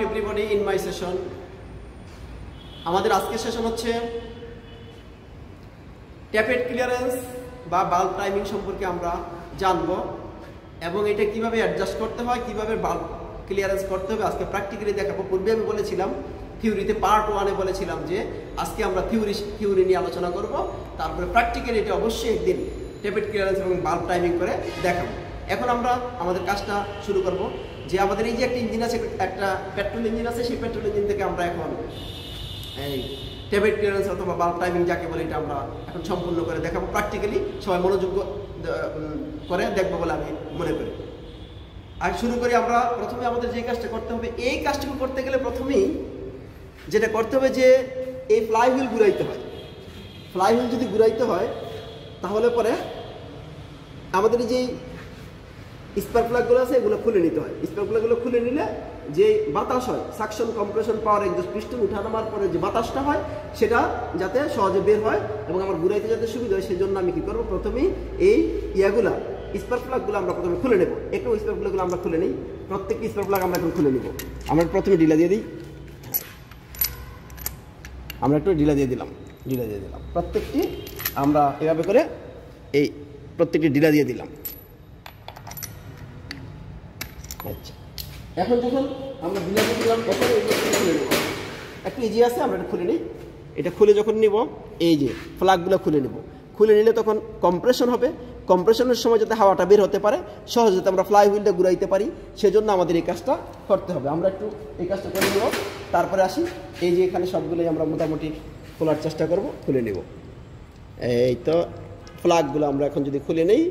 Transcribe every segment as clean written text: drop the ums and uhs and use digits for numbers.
everybody in my session. আমাদের আজকের session হচ্ছে ট্যাপেট ক্লিয়ারেন্স বা বাল্ব টাইমিং সম্পর্কে আমরা জানব এবং এটা কিভাবে অ্যাডজাস্ট করতে হয়, কিভাবে বাল্ব ক্লিয়ারেন্স করতে হবে আজকে প্র্যাকটিক্যালি দেখাবো। পূর্বে আমি বলেছিলাম থিওরিতে পার্ট 1-এ বলেছিলাম যে আজকে আমরা থিওরি নিয়ে আলোচনা করব, তারপরে প্র্যাকটিক্যালি এটা অবশ্যই একদিন ট্যাপেট ক্লিয়ারেন্স এবং বাল্ব টাইমিং করে দেখাবো। এখন আমরা আমাদের কাজটা শুরু করব। যে আমাদের এই যে একটা ইঞ্জিন আছে, একটা পেট্রোল ইঞ্জিন আছে, সেই পেট্রোল ইঞ্জিন থেকে আমরা এখন এই ট্যাপেট ক্লিয়ারেন্স অথবা বাল্ব টাইমিং যাকে বলে এটা আমরা এখন সম্পূর্ণ করে দেখাবো। প্র্যাকটিক্যালি সবাই মনোযোগ করে দেখবো বলে আমি মনে করি। আর শুরু করি আমরা। প্রথমে আমাদের যে কাজটা করতে হবে, এই কাজটুকু করতে গেলে প্রথমেই যেটা করতে হবে যে এই ফ্লাইহুইল ঘুরাইতে হয়। ফ্লাইহুইল যদি ঘুরাইতে হয় তাহলে পরে আমাদের যে স্পার্ক প্লাগগুলো আছে এগুলো খুলে নিতে হয়। স্পার্ক প্লাগগুলো খুলে নিলে যে বাতাস হয়, সাকশন কম্প্রেশন পাওয়ার একদম পিস্টন উঠানোর পরে যে বাতাসটা হয় সেটা যাতে সহজে বের হয় এবং আমার ঘুরাইতে যাতে সুবিধা হয়, সেই জন্য আমি কী করবো, প্রথমেই এই ইয়াগুলা স্পার্ক প্লাগগুলো আমরা প্রথমে খুলে নেব। একটু স্পার্ক প্লাগগুলো আমরা খুলে নিই। প্রত্যেকটি স্পার্ক প্লাগ আমরা এখন খুলে নিব। আমরা প্রথমে ঢিলা দিয়ে দিই। আমরা একটু ঢিলা দিয়ে দিলাম। প্রত্যেকটি আমরা এভাবে করে এই প্রত্যেকটি ঢিলা দিয়ে দিলাম। আচ্ছা, এখন যখন আমরা ঢিলা দিয়ে দিলাম তখন খুলে নেব। একটু ইজি আছে, আমরা এটা খুলে নিই। এটা খুলে যখন নিব, এই যে ফ্লাগগুলো খুলে নেব। খুলে নিলে তখন কম্প্রেশন হবে। কম্প্রেশনের সময় যাতে হাওয়াটা বের হতে পারে, সহজে যাতে আমরা ফ্লাই হুইলটা ঘুরাইতে পারি, সেজন্য আমাদের এই কাজটা করতে হবে। আমরা একটু এই কাজটা করে নেব, তারপরে আসি। এই যে এখানে সবগুলোই আমরা মোটামুটি খোলার চেষ্টা করব, খুলে নেব। এই তো ফ্লাগগুলো আমরা এখন যদি খুলে নেই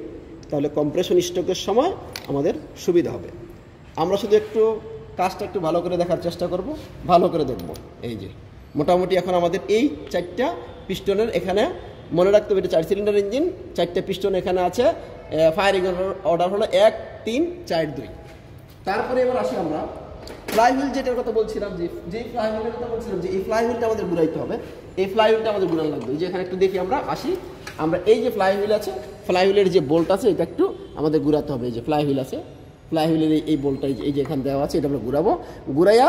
তাহলে কম্প্রেশন স্ট্রোকের সময় আমাদের সুবিধা হবে। আমরা শুধু একটু কাজটা একটু ভালো করে দেখার চেষ্টা করব, ভালো করে দেখব। এই যে মোটামুটি এখন আমাদের এই 4টা পিস্টনের এখানে মনে রাখতে হবে, এটা 4 সিলিন্ডার ইঞ্জিন, 4টা পিস্টন এখানে আছে। ফায়ারিং অর্ডার হলো 1 3 4 2। তারপরে এবার আসি আমরা ফ্লাইহুইল যেটার কথা বলছিলাম, যে ফ্লাইহুইলের কথা বলছিলাম যে এই ফ্লাইহুইলটা আমাদের ঘুরাইতে হবে। এই ফ্লাইহুইলটা আমাদের ঘুরানো লাগবে। এই যে এখানে একটু দেখি, আমরা আসি। আমরা এই যে ফ্লাইহুইল আছে, ফ্লাইহুইলের যে বোল্ট আছে এটা একটু আমাদের ঘুরাতে হবে। এই যে ফ্লাইহুইল আছে, ফ্লাইহুইলের এই বোল্টটা এই যে এখানে দেওয়া আছে, এটা আমরা ঘুরাবো। ঘুরাইয়া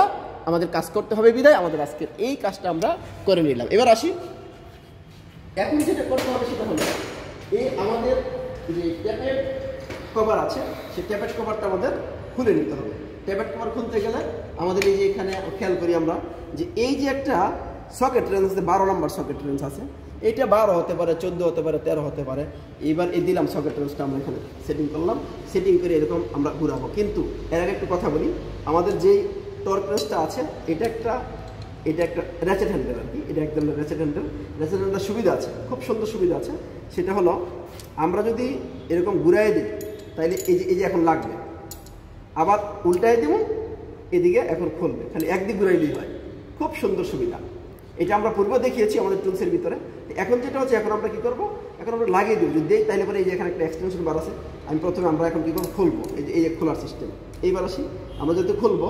আমাদের কাজ করতে হবে বিদায় আমাদের আজকের এই কাজটা আমরা করে নিলাম। এবার আসি, এখন যেটা করতে হবে সেটা হলো এই আমাদের যে ট্যাপেট কভার আছে, সেই ট্যাপেট কভারটা আমাদের খুলে নিতে হবে। ট্যাপেট কভার খুলতে গেলে আমাদের এই যে এখানে খেয়াল করি আমরা যে এই যে একটা সকেট রেঞ্জ আছে, 12 নম্বর সকেট রেঞ্জ আছে। এইটা 12 হতে পারে, 14 হতে পারে, 13 হতে পারে। এইবার এই দিলাম সকেট রেঞ্জটা, আমরা এখানে সেটিং করলাম। সেটিং করে এরকম আমরা ঘুরাবো। কিন্তু এর আগে একটু কথা বলি, আমাদের যেই টর্ক রেঞ্জটা আছে এটা একটা র্যাচেট হ্যান্ডেল আর কি। এটা একদম র্যাচেট হ্যান্ডেল সুবিধা আছে, খুব সুন্দর সুবিধা আছে। সেটা হলো আমরা যদি এরকম ঘুরাই দিই তাহলে এই যে এখন লাগবে, আবার উল্টাই দেব, এদিকে এখন খুলবে। খালি একদিক ঘুরাইলেই হয়, খুব সুন্দর সুবিধা। এটা আমরা পূর্বে দেখিয়েছি আমাদের টুলসের ভিতরে। এখন যেটা হচ্ছে, এখন আমরা কী করবো, এখন আমরা লাগিয়ে দেবো। যদি দেই তাহলে পরে এই যে এখানে একটা এক্সটেনশন বার আছে, আমরা এখন কী করবো, খুলবো। এই যে খোলার সিস্টেম। এইবার আসি, আমরা যদি খুলবো,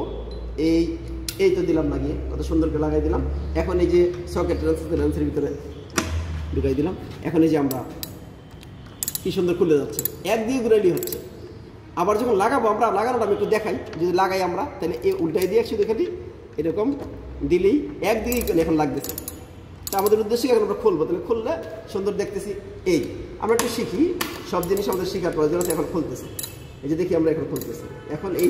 এই তো দিলাম লাগিয়ে, কত সুন্দর করে লাগাই দিলাম। এখন এই যে সকেট রেঞ্জের ভিতরে ঢুকাই দিলাম। এখন এই যে আমরা কি সুন্দর খুলে যাচ্ছে, একদিকে ঘুরাইলেই হচ্ছে। আবার যখন লাগাবো, আমরা লাগানোটা আমি একটু দেখাই। যদি লাগাই আমরা তাহলে এই উল্টাই দিয়ে একসাথে খালি এরকম দিলেই একদিকেই এখন লাগতেছে। তা আমাদের উদ্দেশ্যে এখন আমরা খুলবো, তাহলে খুললে সুন্দর দেখতেছি। এই আমরা একটু শিখি, সব জিনিস আমাদের শেখার প্রয়োজন আছে। এখন খুলতেছে, এই যে দেখি আমরা এখন খুলতেছে। এখন এই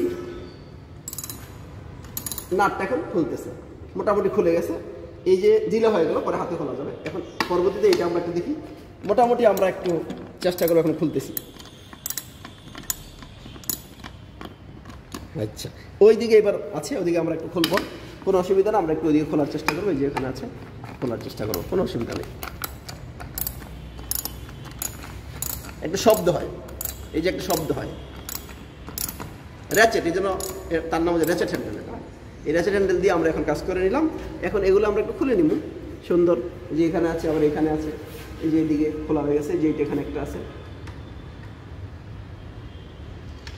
নাটটা এখন খুলতেছে, মোটামুটি খুলে গেছে। এই যে ঢিলা হয়ে গেল, পরে হাতে খোলা যাবে। এখন পরবর্তীতে এইটা আমরা একটু দেখি, মোটামুটি আমরা একটু চেষ্টা করবো। এখন খুলতেছি। আচ্ছা, ওই দিকে এবার আছে, ওইদিকে আমরা একটু খুলবো, কোনো অসুবিধা না। আমরা একটু ওইদিকে খোলার চেষ্টা করবো। এই যে এখানে আছে, খোলার চেষ্টা করবো, কোনো অসুবিধা নেই। একটা শব্দ হয়, এই যে একটা শব্দ হয়, র্যাচেট, এই জন্য তার নাম হচ্ছে র্যাচেট হ্যান্ডেল। এই র্যাচেট হ্যান্ডেল দিয়ে আমরা এখন কাজ করে নিলাম। এখন এগুলো আমরা একটু খুলে নিব সুন্দর। যে এখানে আছে, আবার এখানে আছে, এই যে এদিকে খোলা হয়ে গেছে, যে এখানে একটা আছে।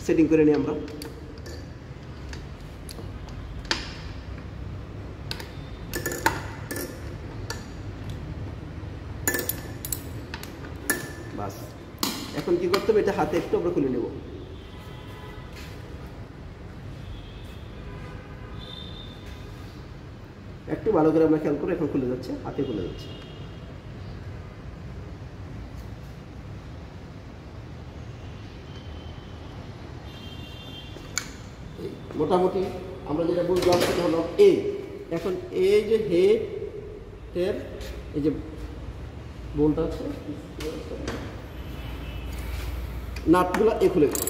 সেটিং করে নিই আমরা। বাস, এখন কি করতে হবে, এটা হাতে একটু আমরা খুলে নেব। একটু ভালো করে আমরা খেয়াল করে এখন খুলে যাচ্ছে, হাতে খুলে যাচ্ছে। মোটামুটি আমরা যেটা বুঝলাম সেটা হলো এ। এখন এই যে হেডের এই যে বোল্ট আছে, নাটগুলো এ খুলে গেছে।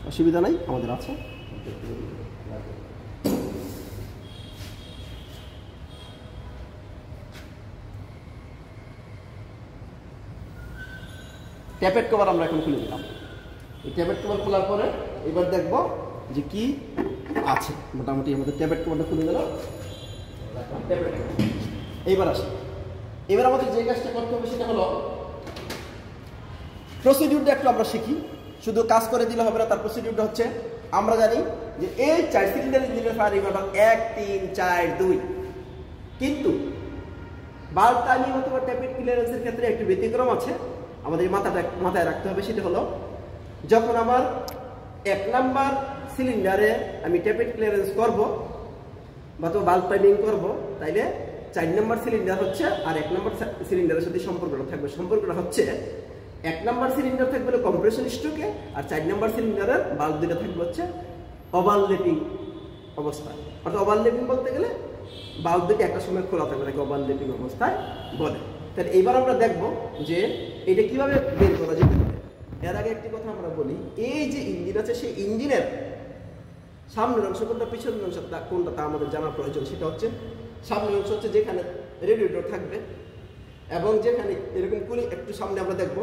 অসুবিধা নাই, আমাদের আছে। ট্যাপেট কভার আমরা এখন খুলে দিলাম। এই ট্যাপেট কভার খোলার পরে এবার দেখব যে কি আছে। মোটামুটি আমাদের ট্যাপেট কভারটা খুলে গেল। এইবার আসি, এবার আমাদের যে কাজটা করতে হবে সেটা হলো প্রসিডিউরটা একটু আমরা শিখি। শুধু কাজ করে দিলে হবে না, তার প্রসিডিউরটা হচ্ছে আমরা জানি যে এই 4 সিলিন্ডার ইঞ্জিনের ফায়ারিং অর্ডার 1 3 4 2, কিন্তু বাল্ব টাইমিং অথবা ট্যাপেট ক্লিয়ারেন্সের ক্ষেত্রে একটু ব্যতিক্রম আছে। আমাদের মাথায় রাখতে হবে, সেটা হলো যখন আমার 1 নাম্বার সিলিন্ডারে আমি ট্যাপেট ক্লিয়ারেন্স করব বা তো বাল্ব টাইমিং করব, তাইলে 4 নাম্বার সিলিন্ডার হচ্ছে আর 1 নাম্বার সিলিন্ডারের সাথে সম্পর্কটা থাকবে। সম্পর্কটা হচ্ছে 1 নাম্বার সিলিন্ডার থাকবে কম্প্রেশন স্ট্রোকে, আর 4 নাম্বার সিলিন্ডারের বাল্ব দুটো থাকবে হচ্ছে ওভারল্যাপিং অবস্থায়। অর্থাৎ ওভারল্যাপিং বলতে গেলে বাল্ব দুটো একটা সময় খোলা থাকবে, তাকে ওভারল্যাপিং অবস্থায় বলে। তাহলে এইবার আমরা দেখব যে এটা কিভাবে বের করা যেতে পারে। এর আগে একটি কথা আমরা বলি, এই যে ইঞ্জিন আছে সেই ইঞ্জিনের সামনের অংশ কোনটা, পিছনের অংশ কোনটা তা আমাদের জানার প্রয়োজন। সেটা হচ্ছে সামনের অংশ হচ্ছে যেখানে রেডিয়েটর থাকবে এবং যেখানে এরকম কুলিং, একটু সামনে আমরা দেখব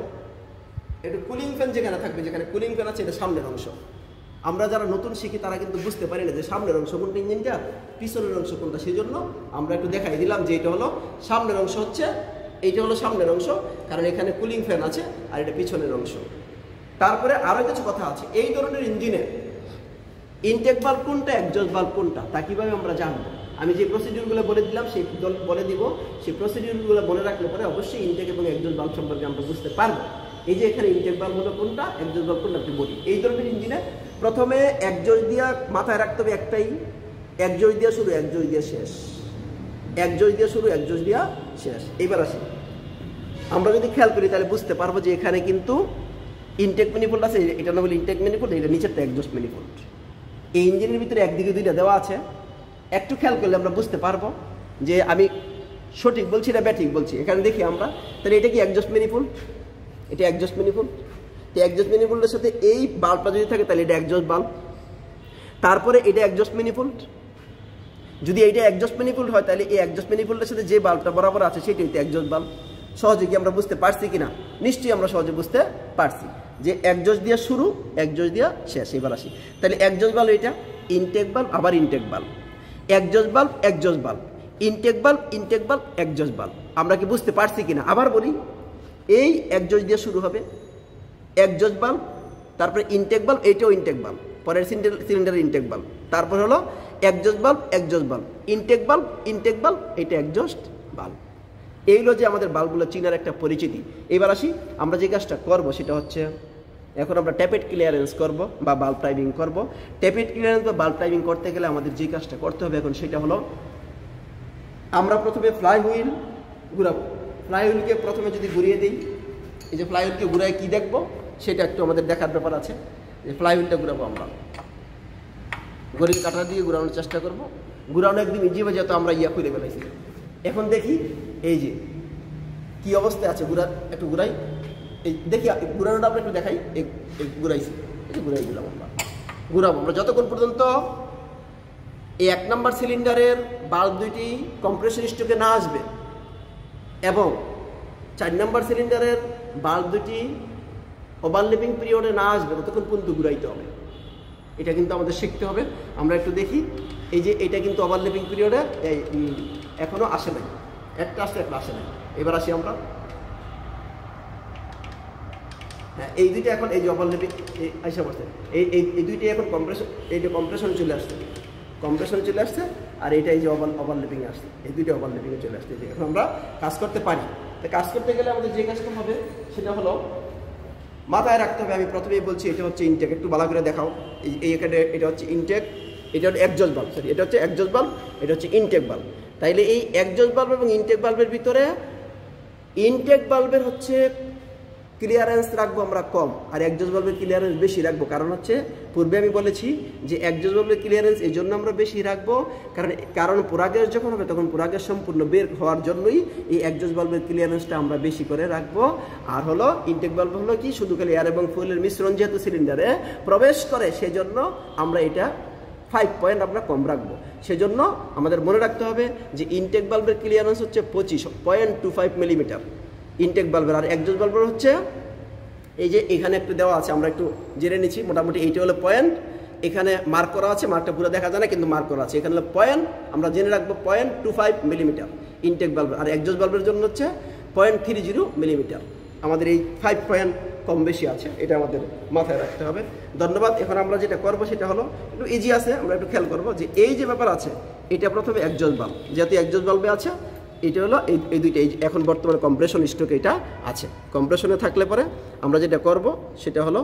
একটু কুলিং ফ্যান যেখানে থাকবে, যেখানে কুলিং ফ্যান আছে এটা সামনের অংশ। আমরা যারা নতুন শিখি তারা কিন্তু বুঝতে পারি না যে সামনের অংশ কোনটা ইঞ্জিনটা, পিছনের অংশ কোনটা। সেই জন্য আমরা একটু দেখাই দিলাম যে এটা হলো সামনের অংশ, হচ্ছে এইটা হলো সামনের অংশ, কারণ এখানে কুলিং ফ্যান আছে, আর এটা পিছনের অংশ। তারপরে আরো কিছু কথা আছে, এই ধরনের ইঞ্জিনে ইনটেক বাল্ব কোনটা, এক্সজস্ট বাল্ব কোনটা, তা কিভাবে আমরা জানবো। আমি যে প্রসিডিউরগুলো বলে দিলাম সেই বলে দিব, সেই প্রসিডিউরগুলো মনে রাখলে পরে অবশ্যই ইনটেক এবং এক্সজস্ট বাল্ব সম্পর্কে আমরা বুঝতে পারবো। এই যে এখানে ইনটেক বাল্ব হলো কোনটা, এক্সজস্ট বাল্ব কোনটা, আপনি বলি। এই ধরনের ইঞ্জিনে প্রথমে এক্সজস্ট দিয়া মাথায় রাখতে হবে একটাই, এক্সজস্ট দিয়া শুরু, এক্সজস্ট দিয়া শেষ, এক্সজস্ট দিয়া শুরু, এক্সজস্ট দিয়া শেষ। এইবার আসি, আমরা যদি খেয়াল করি তাহলে বুঝতে পারবো যে এখানে কিন্তু ইনটেক ম্যানিফোল্ড আছে, এটা না বলে ইনটেক ম্যানিফোল্ড, এটা নিচেরটা এক্সজস্ট ম্যানিফোল্ড। এই ইঞ্জিনের ভিতরে একদিকে দুইটা দেওয়া আছে, একটু খেয়াল করলে আমরা বুঝতে পারবো যে আমি সঠিক বলছি না ব্যাঠিক বলছি। এখানে দেখি আমরা, তাহলে এটা কি এক্সজস্ট ম্যানিফোল্ড, এটা এক্সজস্ট ম্যানিফোল্ড। এই এক্সজস্ট ম্যানিফোল্ডের সাথে এই বাল্বটা যদি থাকে তাহলে এটা এক্সজস্ট বাল্ব। তারপরে এটা এক্সজস্ট ম্যানিফোল্ড, যদি এইটা এক্সজস্ট ম্যানিফোল্ড হয় তাহলে এই এক্সজস্ট ম্যানিফোল্ডের সাথে যে বাল্বটা বরাবর আছে সেটাই তো এক্সজস্ট বাল্ব। সহজে কি আমরা বুঝতে পারছি কিনা? নিশ্চয়ই আমরা সহজে বুঝতে পারছি যে এক্সজস্ট দিয়ে শুরু, এক্সজস্ট দিয়ে শেষ। এবার আসি, তাহলে এক্সজস্ট বাল্ব এটা, ইনটেক বাল্ব আবার intact bulb, exhaust bulb exhaust bulb, intact bulb intact bulb, exhaust bulb. আমরা কি বুঝতে পারছি কিনা? আবার বলি, এই এক্সজস্ট দিয়ে শুরু হবে এক্সজস্ট বাল্ব, তারপরে ইনটেক বাল্ব, এইটাও ইনটেক বাল্ব, পরের সিলিন্ডারের ইনটেক বাল্ব, তারপর হলো exhaust bulb exhaust bulb, intact bulb intact bulb, এটা এক্সজস্ট বাল্ব। এই হলো যে আমাদের বাল্বগুলো চিনার একটা পরিচিতি। এবার আসি, আমরা যে কাজটা করব সেটা হচ্ছে এখন আমরা ট্যাপেট ক্লিয়ারেন্স করব বা বাল্ব টাইমিং করব। ট্যাপেট ক্লিয়ারেন্স বা বাল্ব টাইমিং করতে গেলে আমাদের যে কাজটা করতে হবে এখন সেটা হলো আমরা প্রথমে ফ্লাই হুইল ঘুরাবো। ফ্লাই হুইলকে প্রথমে যদি ঘুরিয়ে দিই, এই যে ফ্লাই হুইলকে ঘুরায় কী দেখবো সেটা একটু আমাদের দেখার ব্যাপার আছে। যে ফ্লাই হুইলটা ঘুরাবো, আমরা ঘড়ির কাঁটা দিয়ে ঘুরানোর চেষ্টা করব। ঘুরানো একদম ইজি হয়ে যেত, আমরা ইয়া খুলে ফেলাইছি। এখন দেখি এই যে কি অবস্থায় আছে, একটু ঘুরাই, এই দেখি ঘুরানোটা আমরা একটু দেখাই। এই ঘুরাইছি, এই যে ঘুরাই দিলাম, আমরা ঘুরাবো আমরা যতক্ষণ পর্যন্ত এই 1 নাম্বার সিলিন্ডারের বাল্ব দুইটি কম্প্রেসর স্ট্রোকে না আসবে এবং 4 নাম্বার সিলিন্ডারের বাল্ব দুটি ওভারল্যাপিং পিরিয়ডে না আসবে ততক্ষণ পর্যন্ত ঘুরাইতে হবে। এটা কিন্তু আমাদের শিখতে হবে। আমরা একটু দেখি, এই যে এটা কিন্তু ওভারল্যাপিং পিরিয়ডে এখনো আসে নাই, একটা আসলে একটা আসে নাই। এবার আসি আমরা, হ্যাঁ এই দুইটা এখন এই যে ওভারল্যাপিং আসে পড়ছে, এই দুইটাই এখন কম্প্রেশন, এইটা কম্প্রেশনে চলে আসছে, কম্প্রেশনে চলে আসছে, আর এইটা এই যে ওভারল্যাপিংয়ে আসছে, এই দুইটা ওভারল্যাপিংয়ে চলে আসছে। এখন আমরা কাজ করতে পারি। তো কাজ করতে গেলে আমাদের যে কাজটা হবে সেটা হলো মাথায় রাখতে হবে, আমি প্রথমেই বলছি এটা হচ্ছে ইনটেক, একটু ভালো করে দেখাও। এই এখানে এটা হচ্ছে ইনটেক, এটা হচ্ছে একজস্ট বাল্ব, সরি এটা হচ্ছে একজস্ট বাল্ব, এটা হচ্ছে ইনটেক বাল্ব। তাইলে এই একজস্ট বাল্ব এবং ইনটেক বাল্বের ভিতরে ইনটেক বাল্বের হচ্ছে ক্লিয়ারেন্স রাখবো আমরা কম, আর একজস্ট বাল্বের ক্লিয়ারেন্স বেশি রাখবো। কারণ হচ্ছে পূর্বে আমি বলেছি যে একজস্ট বাল্বের ক্লিয়ারেন্স এই জন্য আমরা বেশি রাখবো, কারণ পোড়া গ্যাস যখন হবে তখন পোড়া গ্যাস সম্পূর্ণ বের হওয়ার জন্যই এই একজস্ট বাল্বের ক্লিয়ারেন্সটা আমরা বেশি করে রাখবো। আর হলো ইনটেক বাল্ব হলো কি, শুধু খালি এয়ার এবং ফুয়েলের মিশ্রণ যেহেতু সিলিন্ডারে প্রবেশ করে, সেজন্য আমরা এটা 5 পয়েন্ট আমরা কম রাখবো। সেজন্য আমাদের মনে রাখতে হবে যে ইনটেক বাল্বের ক্লিয়ারেন্স হচ্ছে 25.25 মিলিমিটার ইনটেক বাল্বের, আর একজস্ট বাল্বের হচ্ছে এই যে এখানে একটু দেওয়া আছে, আমরা একটু জেনে নিচ্ছি। মোটামুটি এইটা হলো পয়েন্ট, এখানে মার্ক করা আছে, মার্কটা পুরো দেখা যায় না কিন্তু মার্ক করা আছে, এখানে হলো পয়েন্ট, আমরা জেনে রাখবো 0.25 মিলিমিটার ইনটেক বাল্বের, আর একজস্ট বাল্বের জন্য হচ্ছে 0.30 মিলিমিটার। আমাদের এই 5 পয়েন্ট কম বেশি আছে, এটা আমাদের মাথায় রাখতে হবে। ধন্যবাদ। এখন আমরা যেটা করবো সেটা হলো একটু ইজি আছে, আমরা একটু খেয়াল করবো যে এই যে ব্যাপার আছে, এটা প্রথমে একজস্ট বাল্ব, যেহেতু একজস্ট বাল্বে আছে, এটা হলো এই দুইটা, এখন বর্তমানে কম্প্রেশন স্ট্রোক এটা আছে। কম্প্রেশনে থাকলে পরে আমরা যেটা করব সেটা হলো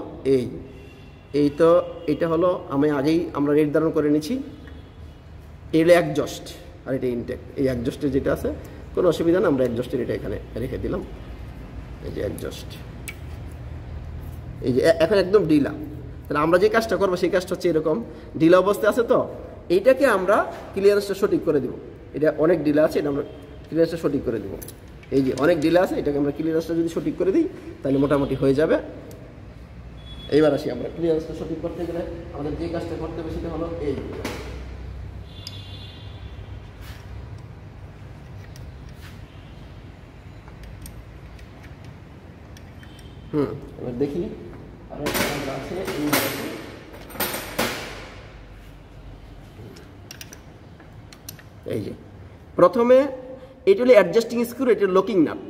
এই তো এটা হলো আমি আগেই আমরা নির্ধারণ করে নিচ্ছি, এই হলো একজস্ট আর এটা ইনটেক। এই একজস্টের যেটা আছে কোনো অসুবিধা না, আমরা একজস্টের এটা এখানে রেখে দিলাম, এই যে একজস্ট, এই যে এখন একদম ঢিলা। তাহলে আমরা যে কাজটা করবো সেই কাজটা হচ্ছে এরকম ঢিলা অবস্থায় আছে, তো এইটাকে আমরা ক্লিয়ারেন্সটা সঠিক করে দেবো। এটা অনেক ঢিলা আছে, এটা আমরা ক্লিয়ারেন্সটা সঠিক করে দেবো। এই যে অনেক ঢিলা আছে, এটাকে আমরা ক্লিয়ারেন্সটা যদি সঠিক করে দিই তাহলে মোটামুটি হয়ে যাবে। এইবার আসি, আমরা ক্লিয়ারেন্সটা সঠিক করতে গেলে আমাদের যে কাজটা করতে হবে সেটা হলো এই, এবার দেখি আর আছে এই যে প্রথমে এটা হলো অ্যাডজাস্টিং স্ক্রু, এটা লকিং নাট,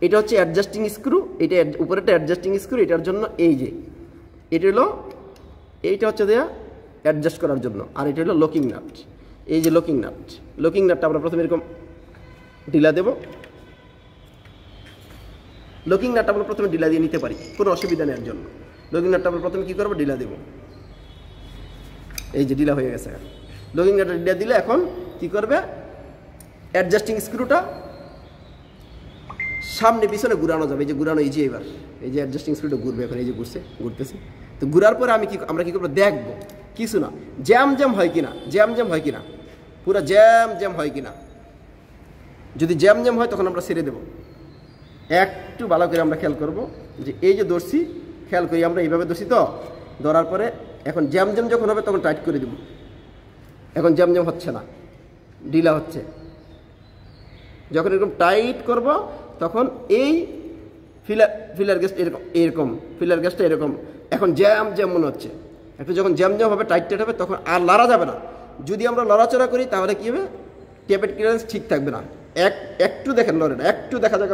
এটা হচ্ছে অ্যাডজাস্টিং স্ক্রু, এটা উপরেটা অ্যাডজাস্টিং স্ক্রু, এটার জন্য এই যে এটা হলো, এইটা হচ্ছে দেয়া অ্যাডজাস্ট করার জন্য, আর এটা হলো লকিং নাট। এই যে লকিং নাট, লকিং নাটটা আমরা প্রথমে এরকম ঢিলা দেব। লকিং নাটটা আমরা প্রথমে ঢিলা দিয়ে নিতে পারি, কোনো অসুবিধা নেই। এর জন্য লকিং নাটটা আমরা প্রথমে কী করবো, ঢিলা দেব। এই যে ঢিলা হয়ে গেছে, লকিং নাটটা ঢিলা দিলে এখন কী করবে, অ্যাডজাস্টিং স্ক্রুটা সামনে পিছনে ঘুরানো যাবে। এই যে ঘুরানো, এই যে এবার এই যে অ্যাডজাস্টিং স্ক্রুটা ঘুরবে, এখন এই যে ঘুরতেছে। তো ঘুরার পরে আমরা কী করবো, দেখবো কিছু না জ্যাম হয় কিনা, জ্যাম হয় কিনা, পুরো জ্যাম হয় কিনা। যদি জ্যাম হয় তখন আমরা ছেড়ে দেবো। একটু ভালো করে আমরা খেয়াল করবো যে এই যে দর্শি, খেয়াল করি আমরা এইভাবে দর্শি, তো ধরার পরে এখন জ্যাম যখন হবে তখন টাইট করে দেবো। এখন জ্যাম হচ্ছে না, ঢিলা হচ্ছে। যখন এরকম টাইট করব তখন এই ফিলার গ্যাসটা এরকম ফিলার গ্যাসটা এরকম এখন জ্যাম মনে হচ্ছে। একটু যখন জ্যাম হবে, টাইট হবে, তখন আর লড়া যাবে না। যদি আমরা লড়াচড়া করি তাহলে কী হবে, টেপের ক্লিয়ারেন্স ঠিক থাকবে না। একটু দেখেন, লড়ে না, একটু দেখা যাক,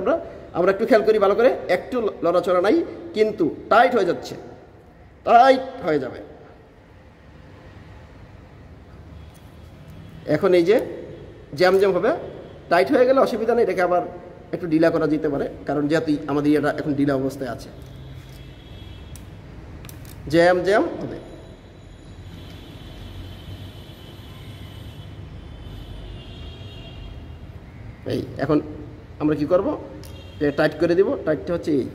আমরা একটু খেয়াল করি ভালো করে, একটু লড়াচড়া নাই কিন্তু টাইট হয়ে যাচ্ছে, টাইট হয়ে যাবে। এখন এই যে জ্যাম হবে, টাইট হয়ে গেলে অসুবিধা নেই, এটাকে আবার একটু ঢিলা করা যেতে পারে, কারণ যেহেতু আমাদের এটা এখন ঢিলা অবস্থায় আছে। জ্যাম হবে। এই এখন আমরা কি করব, টাইট করে দিব। টাইটটা হচ্ছে এই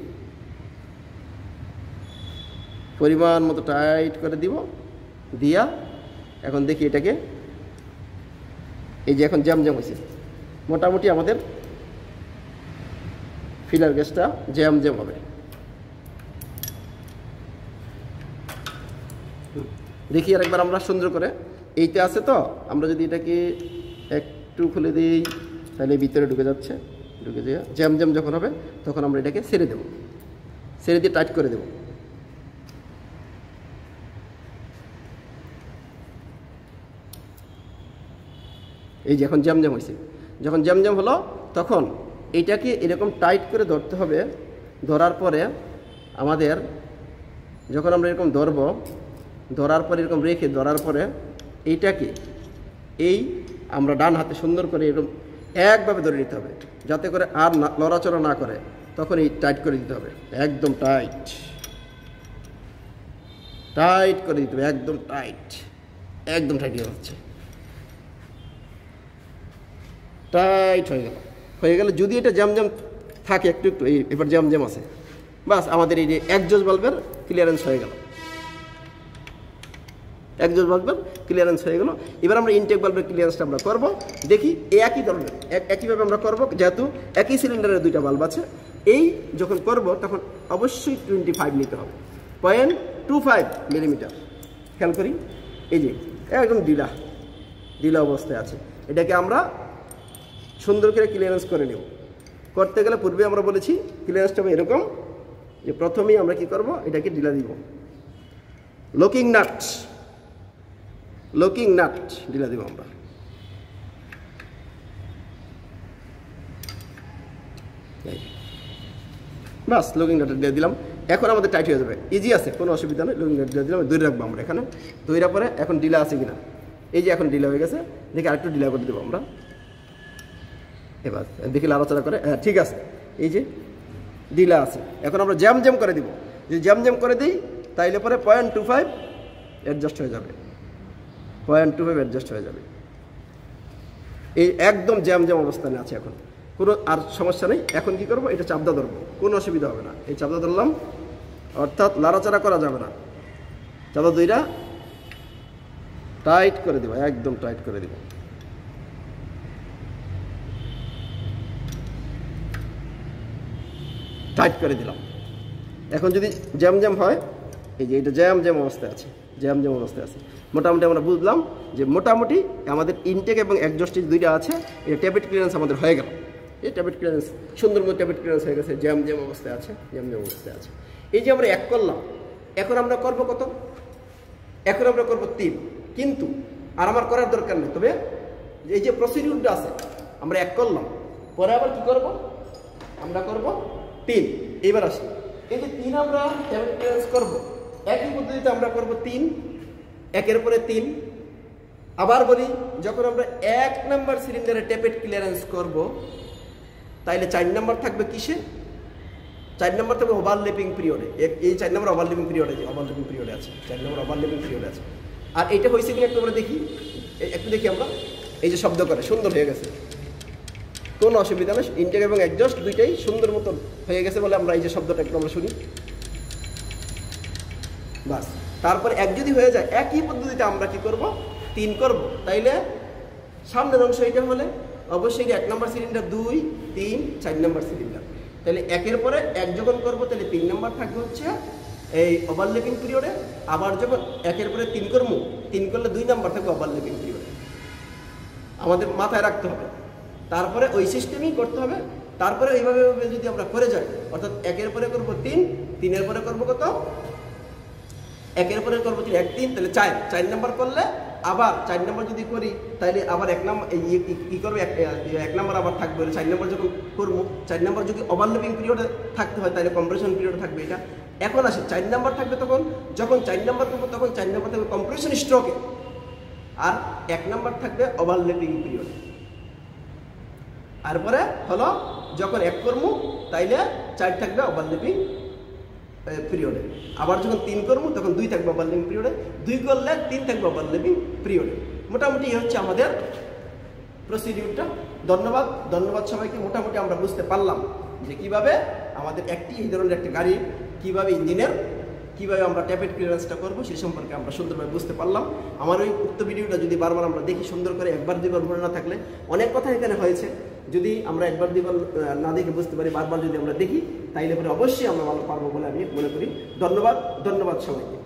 পরিমাণ মতো টাইট করে দিব, দিয়া এখন দেখি এটাকে, এই যে এখন জ্যাম হয়েছে, মোটামুটি আমাদের ফিলার গ্যাসটা জ্যাম হবে। দেখি আর একবার আমরা সুন্দর করে, এইটা আছে তো, আমরা যদি এটাকে একটু খুলে দিই তাহলে ভিতরে ঢুকে যাচ্ছে, ঢুকে দিয়ে জ্যাম যখন হবে তখন আমরা এটাকে ছেড়ে দেব, ছেড়ে দিয়ে টাইট করে দেব। এই যে এখন জ্যাম হয়েছে, যখন জ্যাম হলো তখন এইটাকে এরকম টাইট করে ধরতে হবে। ধরার পরে আমাদের যখন আমরা এরকম ধরার পরে এরকম রেখে ধরার পরে এইটাকে আমরা ডান হাতে সুন্দর করে এরকম একভাবে ধরে নিতে হবে, যাতে করে আর লড়াচড়া না করে, তখন এই টাইট করে দিতে হবে, একদম টাইট। টাইট করে দিতে হবে, একদম টাইট, একদম টাইট হয়ে যাচ্ছে, টাইট হয়ে গেল। যদি এটা জ্যাম থাকে একটু একটু, এবার জ্যাম আছে, বাস আমাদের এই যে এক্সজস্ট বাল্বের ক্লিয়ারেন্স হয়ে গেল, এক্সজস্ট বাল্বের ক্লিয়ারেন্স হয়ে গেল। এবার আমরা ইনটেক বাল্বের ক্লিয়ারেন্সটা আমরা করবো, দেখি একই ধরনের একইভাবে আমরা করবো, যেহেতু একই সিলিন্ডারের দুইটা বাল্ব আছে। এই যখন করব তখন অবশ্যই 25 নিতে হবে, 0.25 মিলিমিটার। খেয়াল করি, এই যে একদম ঢিলা অবস্থায় আছে, এটাকে আমরা সুন্দর করে ক্লিয়ারেন্স করে নেব। করতে গেলে পূর্বে আমরা বলেছি ক্লিয়ারেন্সটা হবে এরকম, যে প্রথমেই আমরা কি করব, এটাকে ঢিলা দিব, লকিং নাট ঢিলা দিব আমরা। বাস লকিং নাট দিয়ে দিলাম, এখন আমাদের টাইট হয়ে যাবে, ইজি আছে, কোনো অসুবিধা নেই। লকিং নাট দিয়ে দিলাম, ধরে রাখবো আমরা এখানে, ধরে পরে এখন ঢিলা আছে কিনা, এই যে এখন ঢিলা হয়ে গেছে, দেখি আরেকটু ঢিলা করে দেবো আমরা। এবার দেখি আলোচনা করে, হ্যাঁ ঠিক আছে, এই যে ঢিলা আছে। এখন আমরা জ্যাম করে দিব, যদি জ্যাম করে দিই তাইলে পরে 0.25 অ্যাডজাস্ট হয়ে যাবে, 0.25 অ্যাডজাস্ট হয়ে যাবে। এই একদম জ্যাম অবস্থানে আছে এখন, কোনো আর সমস্যা নেই। এখন কি করবো, এটা চাপদা ধরবো, কোনো অসুবিধা হবে না। এই চাপদা ধরলাম, অর্থাৎ লাড়াচাড়া করা যাবে না, চাপদা দুইটা টাইট করে দেবো, একদম টাইট করে দেবো। টাইট করে দিলাম। এখন যদি জ্যাম হয়, এই যে এটা জ্যাম অবস্থায় আছে, মোটামুটি আমরা বুঝলাম যে মোটামুটি আমাদের ইনটেক এবং এক্সজস্ট দুইটা আছে, এটা ট্যাপেট ক্লিয়ারেন্স আমাদের হয়ে গেল। এই ট্যাপেট ক্লিয়ারেন্স সুন্দর মতো ট্যাপেট ক্লিয়ারেন্স হয়ে গেছে, জ্যাম অবস্থায় আছে, এই যে আমরা 1 করলাম, এখন আমরা করব কত, এখন আমরা করব 3, কিন্তু আর আমার করার দরকার নেই। তবে এই যে প্রসিডিউরটা আছে, আমরা 1 করলাম, পরে আবার কি করব, আমরা করব 3। এবার আসি, এই যে 3 আমরা ট্যাপেট ক্লিয়ারেন্স করব, একই পদ্ধতিতে আমরা করব 3, একের পরে 3। আবার বলি, যখন আমরা 1 নাম্বার সিলিন্ডারে ট্যাপেট ক্লিয়ারেন্স করব, তাইলে 4 নাম্বার থাকবে কিসে, 4 নাম্বার থাকবে ওভারল্যাপিং পিরিয়ডে। এই 4 নাম্বার ওভারল্যাপিং পিরিয়ডে আছে, 4 নাম্বার ওভারল্যাপিং পিরিয়ড আছে। আর এইটা হয়েছে কিনা একটু আমরা দেখি, একটু দেখি আমরা, এই যে শব্দ করে সুন্দর হয়ে গেছে, কোনো অসুবিধা নেই। ইনটেক এবং এক্সজস্ট দুইটাই সুন্দর মতো হয়ে গেছে বলে আমরা এই যে শব্দটা একটু আমরা শুনি, বাস। তারপর 1 যদি হয়ে যায়, একই পদ্ধতিতে আমরা কি করব, 3 করব। তাইলে সামনের অংশ এটা হলে অবশ্যই 1 নম্বর সিলিন্ডার, 2, 3, 4 নম্বর সিলিন্ডার। তাহলে 1-এর পরে 1 যখন করবো, তাহলে 3 নম্বর থাকবে হচ্ছে এই ওভারল্যাপিং পিরিয়ডে। আবার যখন 1-এর পরে 3 করবো, 3 করলে 2 নম্বর থাকবে ওভারল্যাপিং পিরিয়ডে। আমাদের মাথায় রাখতে হবে, তারপরে ওই সিস্টেমই করতে হবে। তারপরে এইভাবে যদি আমরা করে যাই, অর্থাৎ 1-এর পরে করবো 3, 3-এর পরে করবো কত, 1-এর পরে করবো 3, 1, 3, তাহলে 4 নম্বর করলে আবার 4 নম্বর যদি করি, তাহলে আবার 1 নম্বর কি করবে, 1 নম্বর আবার থাকবে। 4 নম্বর যখন করবো, 4 নম্বর যদি ওভারল্যাপিং পিরিয়ডে থাকতে হয়, তাহলে কম্প্রেশন পিরিয়ডে থাকবে এটা। এখন আসে 4 নম্বর থাকবে তখন, যখন 4 নম্বর করবো তখন 4 নম্বর থাকবে কম্প্রেশন স্ট্রোকে, আর 1 নম্বর থাকবে ওভারল্যাপিং পিরিয়ডে। তারপরে হলো যখন 1 করবো, তাইলে 4 থাকবে ওভারল্যাপিং পিরিয়ডে। আবার যখন 3 করবো, তখন 2 থাকবে ওভারল্যাপিং পিরিয়ডে, 2 করলে 3 থাকবে ওভারল্যাপিং পিরিয়ডে। মোটামুটি হচ্ছে আমাদের প্রসিডিউরটা। ধন্যবাদ সবাইকে। মোটামুটি আমরা বুঝতে পারলাম যে কিভাবে আমাদের এই ধরনের একটা গাড়ি কিভাবে ইঞ্জিনের কিভাবে আমরা ট্যাপেট ক্লিয়ারেন্সটা করবো, সেই সম্পর্কে আমরা সুন্দরভাবে বুঝতে পারলাম। আমার ওই উক্ত ভিডিওটা যদি বারবার আমরা দেখি সুন্দর করে, 1বার 2বার মনে না থাকলে, অনেক কথা এখানে হয়েছে, যদি আমরা 1বার 2বার না দেখে বুঝতে পারি, বারবার যদি আমরা দেখি, তাইলে পরে অবশ্যই আমরা ভালো পারবো বলে আমি মনে করি। ধন্যবাদ সবাইকে।